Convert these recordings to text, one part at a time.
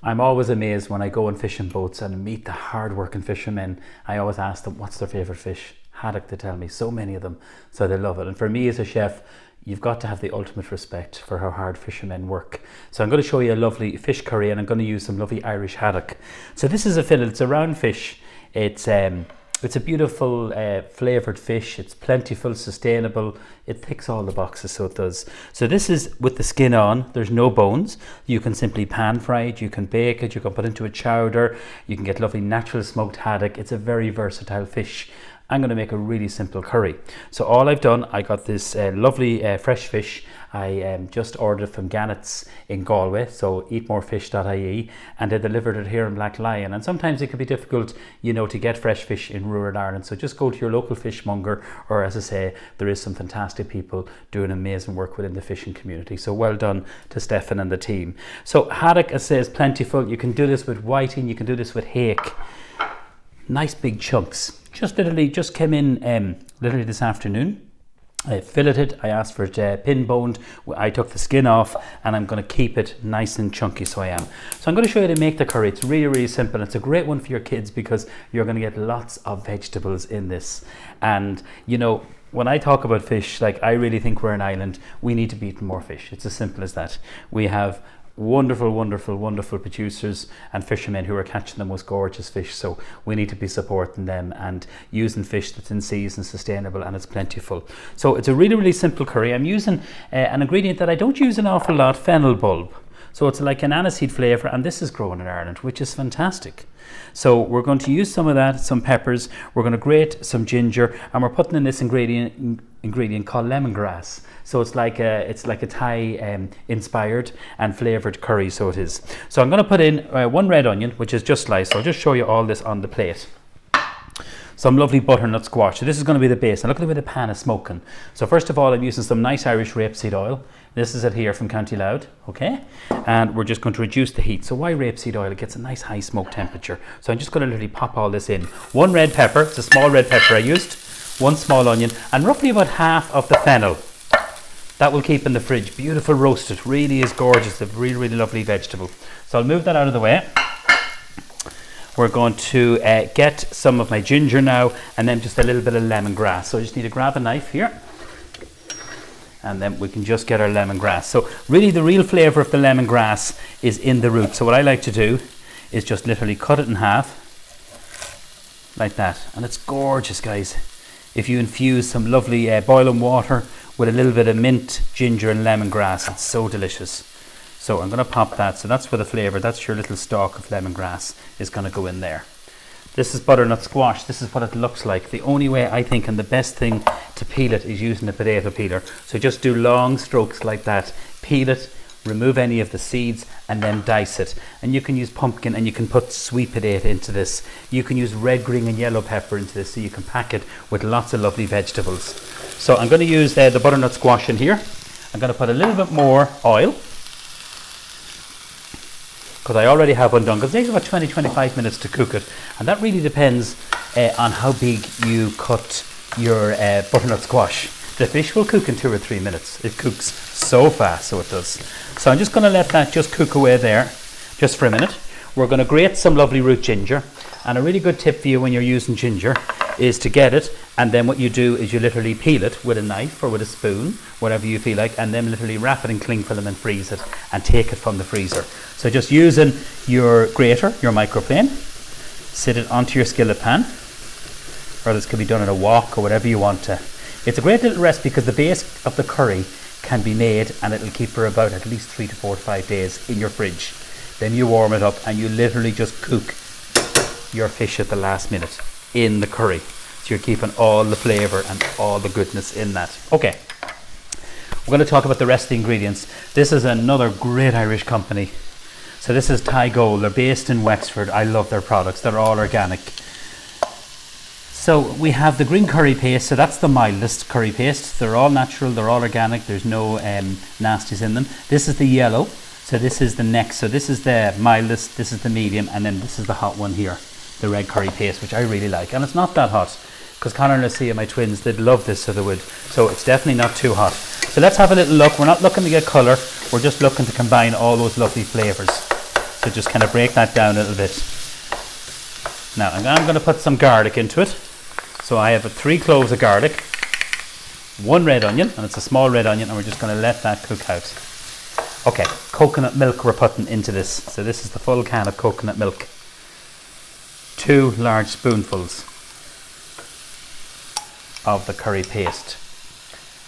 I'm always amazed when I go on fishing boats and meet the hard-working fishermen. I always ask them, what's their favourite fish? Haddock, they tell me, so many of them, so they love it. And for me as a chef, you've got to have the ultimate respect for how hard fishermen work. So I'm going to show you a lovely fish curry, and I'm going to use some lovely Irish haddock. So this is a fillet, it's a round fish. It's a beautiful flavoured fish. It's plentiful, sustainable. It ticks all the boxes, so it does. So this is with the skin on. There's no bones. You can simply pan fry it. You can bake it. You can put it into a chowder. You can get lovely natural smoked haddock. It's a very versatile fish. I'm going to make a really simple curry. So all I've done, I got this lovely fresh fish. I just ordered it from Gannett's in Galway, so eatmorefish.ie, and they delivered it here in Black Lion. And sometimes it can be difficult, you know, to get fresh fish in rural Ireland. So just go to your local fishmonger, or as I say, there is some fantastic people doing amazing work within the fishing community. So well done to Stefan and the team. So haddock, as I say, is plentiful. You can do this with whiting, you can do this with hake. Nice big chunks. Just came in literally this afternoon. I filleted, I asked for it pin boned, I took the skin off, and I'm going to keep it nice and chunky, so I am. So I'm going to show you how to make the curry. It's really, really simple. It's a great one for your kids because you're going to get lots of vegetables in this. And you know, when I talk about fish, like, I really think we're an island. We need to be eating more fish. It's as simple as that. We have wonderful producers and fishermen who are catching the most gorgeous fish, so we need to be supporting them and using fish that's in season, sustainable, and it's plentiful. So it's a really, really simple curry. I'm using an ingredient that I don't use an awful lot, fennel bulb. So it's like an aniseed flavour, and this is grown in Ireland, which is fantastic. So we're going to use some of that, some peppers, we're going to grate some ginger, and we're putting in this ingredient called lemongrass. So it's like a Thai inspired and flavoured curry, so it is. So I'm going to put in one red onion, which is just sliced. So I'll just show you all this on the plate. Some lovely butternut squash. So this is going to be the base. And look at the way the pan is smoking. So first of all, I'm using some nice Irish rapeseed oil. This is it here from County Louth, okay? And we're just going to reduce the heat. So why rapeseed oil? It gets a nice high smoke temperature. So I'm just going to literally pop all this in. One red pepper, it's a small red pepper I used, one small onion, and roughly about half of the fennel. That will keep in the fridge. Beautiful roasted, really is gorgeous. A really, really lovely vegetable. So I'll move that out of the way. We're going to get some of my ginger now, and then just a little bit of lemongrass. So I just need to grab a knife here, and then we can just get our lemongrass. So really the real flavour of the lemongrass is in the root. So what I like to do is just literally cut it in half, like that. And it's gorgeous, guys. If you infuse some lovely boiling water with a little bit of mint, ginger and lemongrass, it's so delicious. So I'm going to pop that. So that's for the flavour. That's your little stalk of lemongrass is going to go in there. This is butternut squash. This is what it looks like. The only way I think, and the best thing to peel it, is using a potato peeler. So just do long strokes like that. Peel it, remove any of the seeds, and then dice it. And you can use pumpkin, and you can put sweet potato into this. You can use red, green and yellow pepper into this, so you can pack it with lots of lovely vegetables. So I'm going to use the butternut squash in here. I'm going to put a little bit more oil, because I already have one done, because it takes about 20-25 minutes to cook it, and that really depends on how big you cut your butternut squash. The fish will cook in 2 or 3 minutes. It cooks so fast, so it does. So I'm just going to let that just cook away there just for a minute. We're going to grate some lovely root ginger, and a really good tip for you when you're using ginger is to get it, and then what you do is you literally peel it with a knife or with a spoon, whatever you feel like, and then literally wrap it in cling film and freeze it, and take it from the freezer. So just using your grater, your microplane, sit it onto your skillet pan, or this could be done in a wok or whatever you want to. It's a great little recipe because the base of the curry can be made, and it'll keep for about at least 3 to 4 to 5 days in your fridge. Then you warm it up and you literally just cook your fish at the last minute in the curry. So you're keeping all the flavour and all the goodness in that. Okay, we're going to talk about the rest of the ingredients. This is another great Irish company. So this is Thai Gold. They're based in Wexford. I love their products. They're all organic. So we have the green curry paste. So that's the mildest curry paste. They're all natural. They're all organic. There's no nasties in them. This is the yellow. So this is the next. So this is the mildest. This is the medium. And then this is the hot one here, the red curry paste, which I really like. And it's not that hot, because Connor and Lucia, my twins, they'd love this, so they would. So it's definitely not too hot. So let's have a little look. We're not looking to get colour. We're just looking to combine all those lovely flavours. So just kind of break that down a little bit. Now I'm going to put some garlic into it. So I have 3 cloves of garlic, 1 red onion, and it's a small red onion, and we're just going to let that cook out. Okay, coconut milk we're putting into this. So this is the full can of coconut milk. 2 large spoonfuls of the curry paste.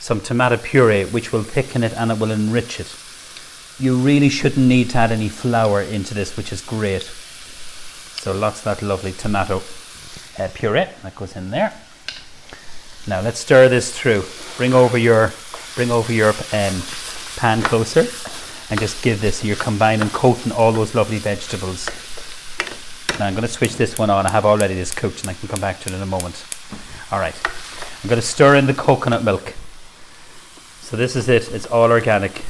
Some tomato puree, which will thicken it and it will enrich it. You really shouldn't need to add any flour into this, which is great. So lots of that lovely tomato puree that goes in there. Now let's stir this through. Bring over your pan closer and just give this. You're combining, coating all those lovely vegetables. Now I'm going to switch this one on. I have already this cooked and I can come back to it in a moment. Alright, I'm going to stir in the coconut milk. So this is it. It's all organic.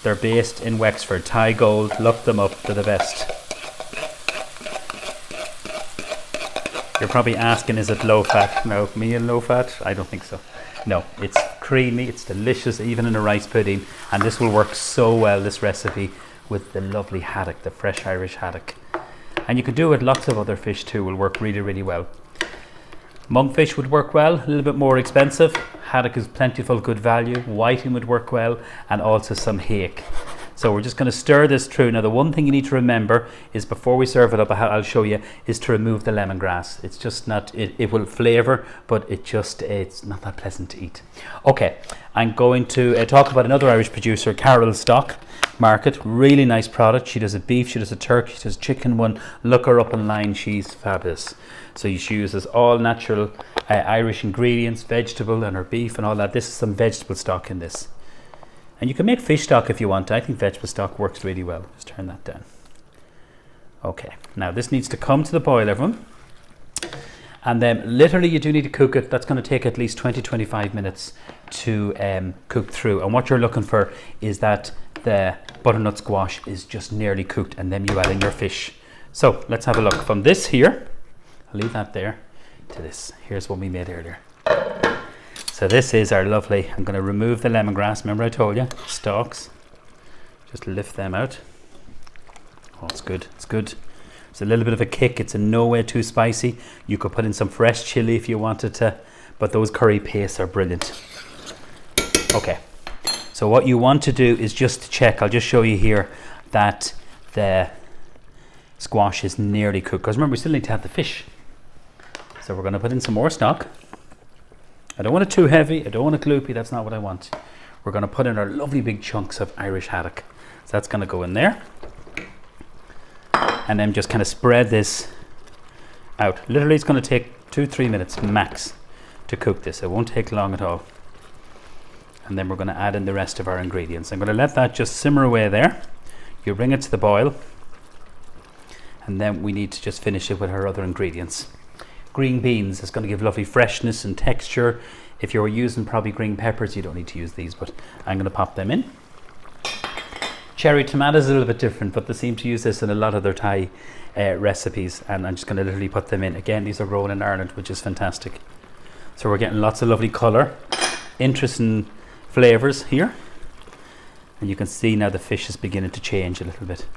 They're based in Wexford. Thai Gold. Look them up. They're the best. You're probably asking, is it low fat? No, me and low fat? I don't think so. No, it's creamy, it's delicious, even in a rice pudding. And this will work so well, this recipe, with the lovely haddock, the fresh Irish haddock. And you could do it with lots of other fish too, will work really, really well. Monkfish would work well, a little bit more expensive. Haddock is plentiful, good value. Whiting would work well, and also some hake. So we're just going to stir this through. Now the one thing you need to remember is before we serve it up, I'll show you, is to remove the lemongrass. It's just not, it will flavour, but it's not that pleasant to eat. Okay, I'm going to talk about another Irish producer, Carol Stock Market. Really nice product. She does a beef, she does a turkey, she does a chicken one. Look her up online, she's fabulous. So she uses all natural Irish ingredients, vegetable and her beef and all that. This is some vegetable stock in this. And you can make fish stock if you want. I think vegetable stock works really well. Just turn that down. Okay, now this needs to come to the boil, everyone. And then literally you do need to cook it. That's going to take at least 20-25 minutes to cook through. And what you're looking for is that the butternut squash is just nearly cooked, and then you add in your fish. So let's have a look from this here. I'll leave that there to this. Here's what we made earlier. So this is our lovely, I'm going to remove the lemongrass. Remember I told you, stalks. Just lift them out. Oh, it's good, it's good. It's a little bit of a kick. It's in no way too spicy. You could put in some fresh chili if you wanted to, but those curry pastes are brilliant. Okay, so what you want to do is just to check, I'll just show you here, that the squash is nearly cooked. Because remember, we still need to have the fish. So we're going to put in some more stock. I don't want it too heavy, I don't want it gloopy, that's not what I want. We're going to put in our lovely big chunks of Irish haddock. So that's going to go in there. And then just kind of spread this out. Literally it's going to take 2-3 minutes max to cook this. It won't take long at all. And then we're going to add in the rest of our ingredients. I'm going to let that just simmer away there. You bring it to the boil. And then we need to just finish it with our other ingredients. Green beans is going to give lovely freshness and texture. If you're using probably green peppers, you don't need to use these, but I'm going to pop them in. Cherry tomatoes is a little bit different, but they seem to use this in a lot of their Thai recipes, and I'm just going to literally put them in. Again, these are grown in Ireland, which is fantastic. So we're getting lots of lovely colour, interesting flavours here, and you can see now the fish is beginning to change a little bit.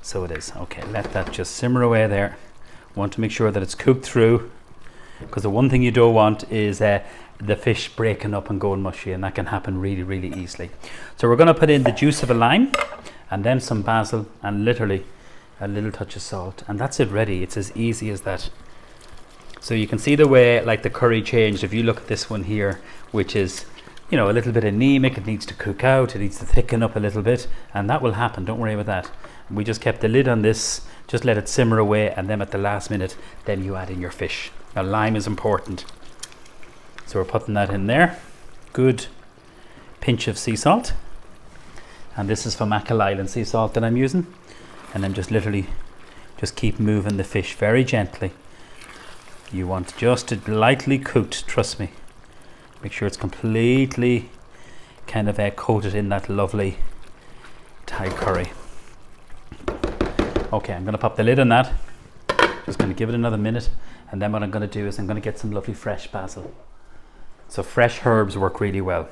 So it is. Okay, let that just simmer away there. Want to make sure that it's cooked through, because the one thing you don't want is the fish breaking up and going mushy, and that can happen really, really easily. So we're going to put in the juice of a lime, and then some basil, and literally a little touch of salt, and that's it ready. It's as easy as that. So you can see the way like the curry changed. If you look at this one here, which is, you know, a little bit anemic, it needs to cook out, it needs to thicken up a little bit, and that will happen, don't worry about that. We just kept the lid on this, just let it simmer away, and then at the last minute, then you add in your fish. Now lime is important. So we're putting that in there. Good pinch of sea salt. And this is from Achill Island sea salt that I'm using. And then just literally, just keep moving the fish very gently. You want just it lightly cooked, trust me. Make sure it's completely kind of coated in that lovely Thai curry. Okay, I'm going to pop the lid on that. Just going to give it another minute, and then what I'm going to do is I'm going to get some lovely fresh basil. So fresh herbs work really well.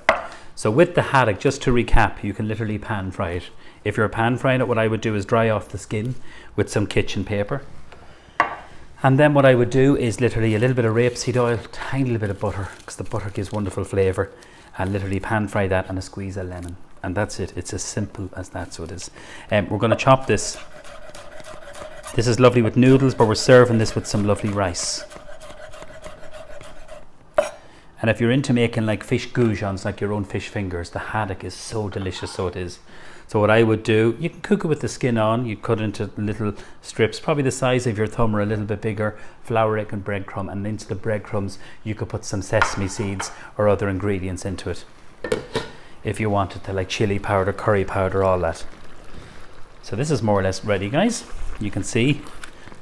So with the haddock, just to recap, you can literally pan fry it. If you're pan frying it, what I would do is dry off the skin with some kitchen paper. And then what I would do is literally a little bit of rapeseed oil, tiny little bit of butter, because the butter gives wonderful flavour, and literally pan fry that and a squeeze of lemon. And that's it. It's as simple as that. So it is. We're going to chop this. This is lovely with noodles, but we're serving this with some lovely rice. And if you're into making like fish goujons, like your own fish fingers, the haddock is so delicious, so it is. So what I would do, you can cook it with the skin on, you cut it into little strips, probably the size of your thumb or a little bit bigger, flour, egg and breadcrumb, and into the breadcrumbs you could put some sesame seeds or other ingredients into it. If you wanted to, like chili powder, curry powder, all that. So this is more or less ready, guys. You can see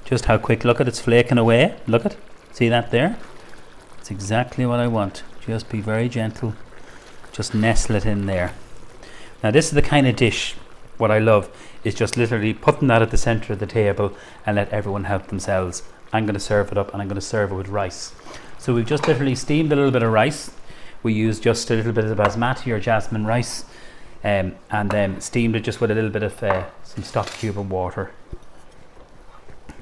just how quick, look at it's flaking away, look at, see that there? It's exactly what I want. Just be very gentle, just nestle it in there. Now this is the kind of dish, what I love is just literally putting that at the center of the table and let everyone help themselves. I'm going to serve it up, and I'm going to serve it with rice. So we've just literally steamed a little bit of rice. We used just a little bit of basmati or jasmine rice, and then steamed it just with a little bit of some stock cube and water,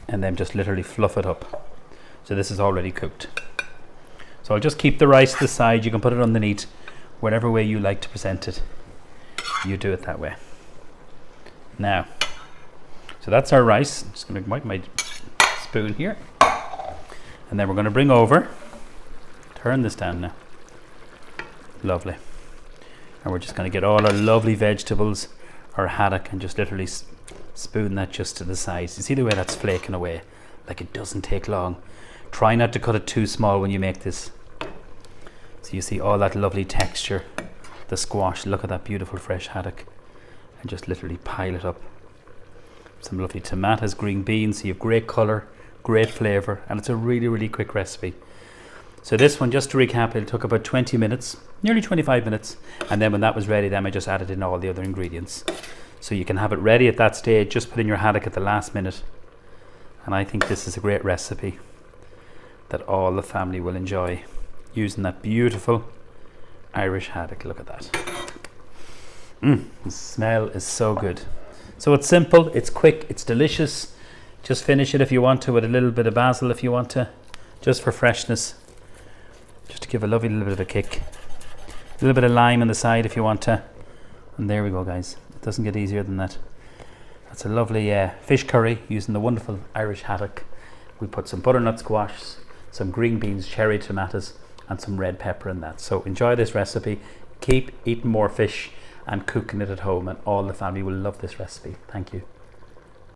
and then just literally fluff it up. So this is already cooked. So I'll just keep the rice to the side. You can put it underneath, whatever way you like to present it. You do it that way. Now, so that's our rice. I'm just going to wipe my spoon here, and then we're going to bring over, turn this down now. Lovely. And we're just going to get all our lovely vegetables, our haddock, and just literally spoon that just to the sides. You see the way that's flaking away? Like it doesn't take long. Try not to cut it too small when you make this. So you see all that lovely texture, the squash. Look at that beautiful fresh haddock, and just literally pile it up. Some lovely tomatoes, green beans, so you have great colour, great flavour, and it's a really, really quick recipe. So this one, just to recap, it took about 20 minutes, nearly 25 minutes, and then when that was ready, then I just added in all the other ingredients. So you can have it ready at that stage, just put in your haddock at the last minute. And I think this is a great recipe that all the family will enjoy, using that beautiful Irish haddock. Look at that. The smell is so good. So it's simple, it's quick, it's delicious. Just finish it if you want to with a little bit of basil if you want to, just for freshness, just to give a lovely little bit of a kick. A little bit of lime on the side if you want to. And there we go, guys. It doesn't get easier than that. That's a lovely fish curry using the wonderful Irish haddock. We put some butternut squash, some green beans, cherry tomatoes, and some red pepper in that. So enjoy this recipe. Keep eating more fish and cooking it at home, and all the family will love this recipe. Thank you.